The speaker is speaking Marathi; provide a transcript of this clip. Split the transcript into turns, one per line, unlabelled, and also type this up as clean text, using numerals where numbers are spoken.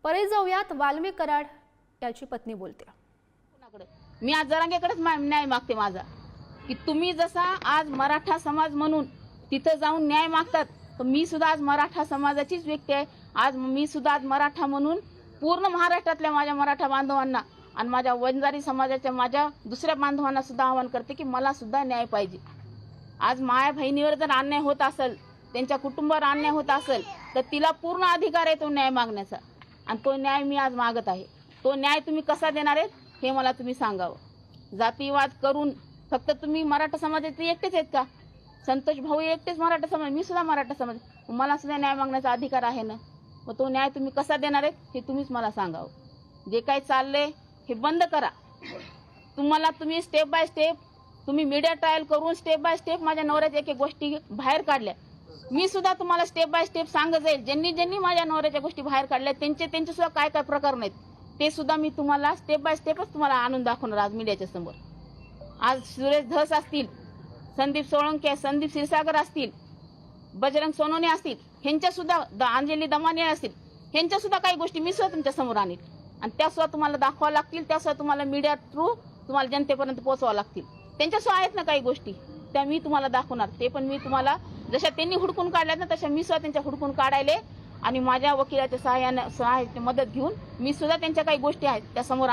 परत जाऊयात वाल्मिक कराड याची पत्नी बोलते।
मी आज जरांगेकडेच न्याय मागते माझा, की तुम्ही जसा आज मराठा समाज म्हणून तिथं जाऊन न्याय मागतात, तर मी सुद्धा आज मराठा समाजाचीच व्यक्ती आहे। आज मी सुद्धा आज मराठा म्हणून पूर्ण महाराष्ट्रातल्या माझ्या मराठा बांधवांना आणि माझ्या वंजारी समाजाच्या माझ्या दुसऱ्या बांधवांना सुद्धा आवाहन करते की मला सुद्धा न्याय पाहिजे। आज माया बहिणीवर जर अन्याय होत असेल, त्यांच्या कुटुंबावर अन्याय होत असेल, तर तिला पूर्ण अधिकार आहे तो न्याय मागण्याचा, आणि तो न्याय मी आज मागत आहे। तो न्याय तुम्ही कसा देणार आहेत हे मला तुम्ही सांगावं। जातीवाद करून फक्त तुम्ही मराठा समाजाचे एकटेच आहेत का? संतोष भाऊ एकटेच मराठा समाज, मी सुद्धा मराठा समाज, मला सुद्धा न्याय मागण्याचा अधिकार आहे ना। मग तो न्याय तुम्ही कसा देणार आहेत हे तुम्हीच मला सांगावं। जे काही चाललंय हे बंद करा। तुम्ही स्टेप बाय स्टेप तुम्ही मीडिया ट्रायल करून स्टेप बाय स्टेप माझ्या नवऱ्याच्या एक एक गोष्टी बाहेर काढल्या। मी सुद्धा तुम्हाला स्टेप बाय स्टेप सांगत जाईल, ज्यांनी माझ्या नवऱ्याच्या गोष्टी बाहेर काढल्या त्यांचे सुद्धा काय काय प्रकार नाहीत ते सुद्धा मी तुम्हाला स्टेप बाय स्टेपच तुम्हाला आणून दाखवणार आज मीडियाच्या समोर। आज सुरेश धस असतील, संदीप सोळंके, संदीप क्षीरसागर असतील, बजरंग सोनवणे असतील, ह्यांच्या सुद्धा अंजली दमाने असतील, ह्यांच्या सुद्धा काही गोष्टी मी सुद्धा तुमच्या समोर आणील, आणि त्या सुद्धा तुम्हाला दाखवावं लागतील, त्या सुद्धा तुम्हाला मीडिया थ्रू तुम्हाला जनतेपर्यंत पोहोचवावं लागतील। त्यांच्या सुद्धा आहेत ना काही गोष्टी, त्या मी तुम्हाला दाखवणार। ते पण मी तुम्हाला जशा त्यांनी हुडकून काढल्यात ना तशा मी सुद्धा त्यांच्या हुडकून काढायले, आणि माझ्या वकिलाच्या सहाय्याने मदत घेऊन मी सुद्धा त्यांच्या काही गोष्टी आहेत त्या समोर